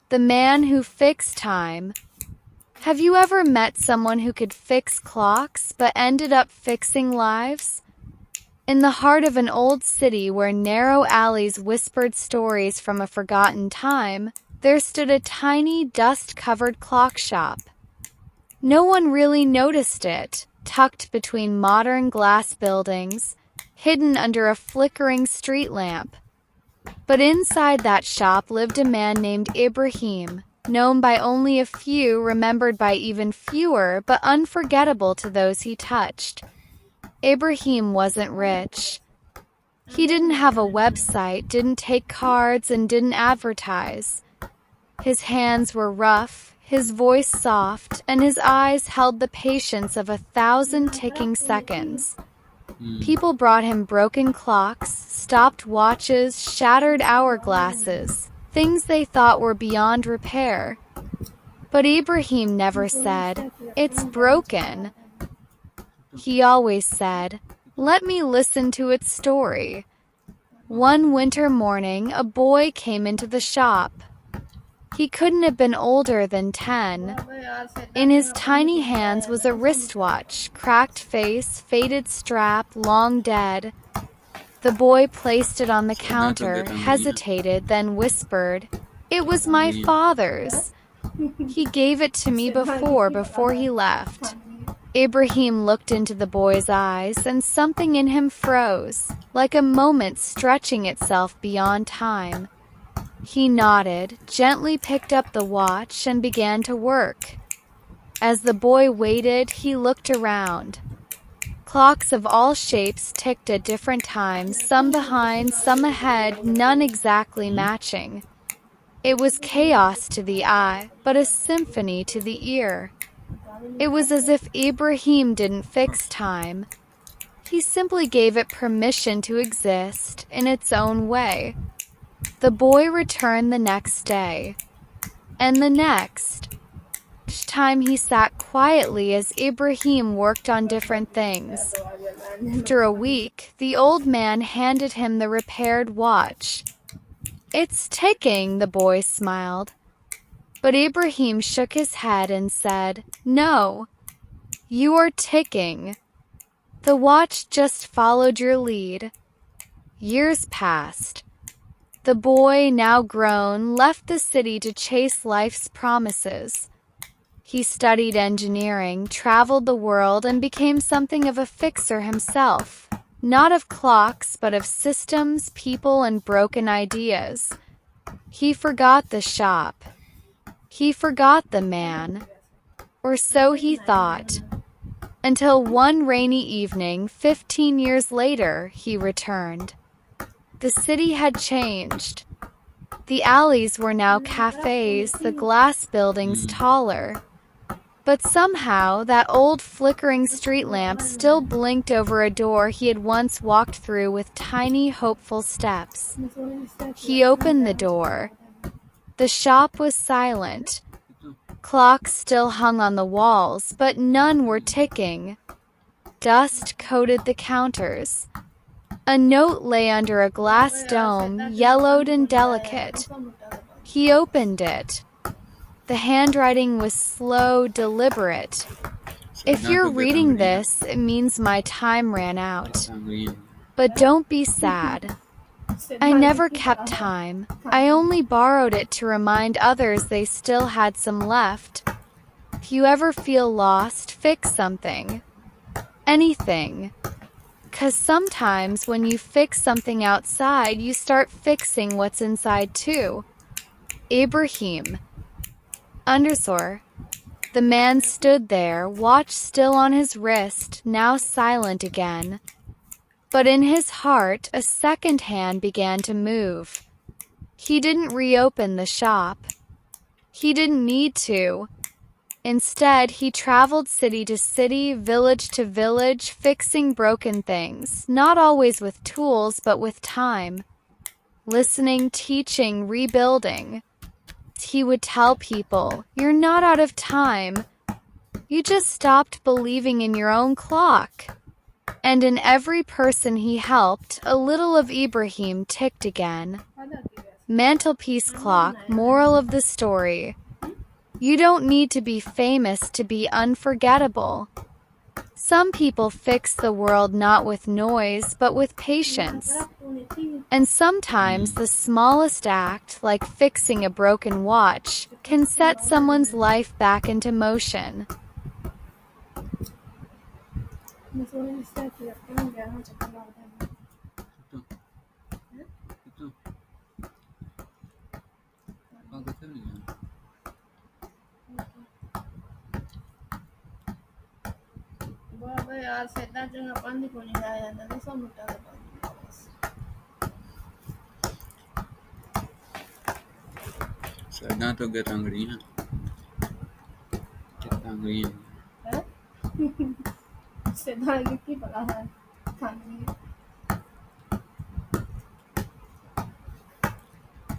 The man who fixed time. Have you ever met someone who could fix clocks but ended up fixing lives? In the heart of an old city where narrow alleys whispered stories from a forgotten time, there stood a tiny, dust-covered clock shop. No one really noticed it, tucked between modern glass buildings, hidden under a flickering street lamp. But inside that shop lived a man named Ibrahim, known by only a few, remembered by even fewer, but unforgettable to those he touched. Ibrahim wasn't rich. He didn't have a website, didn't take cards, and didn't advertise. His hands were rough, his voice soft, and his eyes held the patience of 1,000 ticking seconds. People brought him broken clocks, stopped watches, shattered hourglasses, things they thought were beyond repair. But Ibrahim never said, "It's broken." He always said, "Let me listen to its story." One winter morning, a boy came into the shop. He couldn't have been older than 10. In his tiny hands was a wristwatch, cracked face, faded strap, long dead. The boy placed it on the counter, hesitated, then whispered, "It was my father's. He gave it to me before he left." Ibrahim looked into the boy's eyes, and something in him froze, like a moment stretching itself beyond time. He nodded, gently picked up the watch, and began to work. As the boy waited, he looked around. Clocks of all shapes ticked at different times, some behind, some ahead, none exactly matching. It was chaos to the eye, but a symphony to the ear. It was as if Ibrahim didn't fix time. He simply gave it permission to exist in its own way. The boy returned the next day, and the next. Each time he sat quietly as Ibrahim worked on different things. After a week, the old man handed him the repaired watch. "It's ticking," the boy smiled. But Ibrahim shook his head and said, "No, you are ticking. The watch just followed your lead." Years passed. The boy, now grown, left the city to chase life's promises. He studied engineering, traveled the world, and became something of a fixer himself, not of clocks, but of systems, people, and broken ideas. He forgot the shop. He forgot the man. Or so he thought. Until one rainy evening, 15 years later, he returned. The city had changed. The alleys were now cafes, the glass buildings taller. But somehow, that old flickering street lamp still blinked over a door he had once walked through with tiny, hopeful steps. He opened the door. The shop was silent. Clocks still hung on the walls, but none were ticking. Dust coated the counters. A note lay under a glass dome, yellowed and delicate. He opened it. The handwriting was slow, deliberate. "If you're reading this, it means my time ran out. But don't be sad. I never kept time. I only borrowed it to remind others they still had some left. If you ever feel lost, fix something. Anything. 'Cause sometimes when you fix something outside, you start fixing what's inside too." Ibrahim. Underscore. The man stood there, watch still on his wrist, now silent again. But in his heart, a second hand began to move. He didn't reopen the shop. He didn't need to. Instead, he traveled city to city, village to village, fixing broken things, not always with tools, but with time. Listening, teaching, rebuilding. He would tell people, "You're not out of time. You just stopped believing in your own clock." And in every person he helped, a little of Ibrahim ticked again. Mantelpiece clock, moral of the story. You don't need to be famous to be unforgettable. Some people fix the world not with noise, but with patience. And sometimes the smallest act, like fixing a broken watch, can set someone's life back into motion. बाबा यार सेदा जगह पानी को नहीं आया ना तो सब मिटा दे सदा तो गे टांगड़ियाँ सेदा की पता है खाने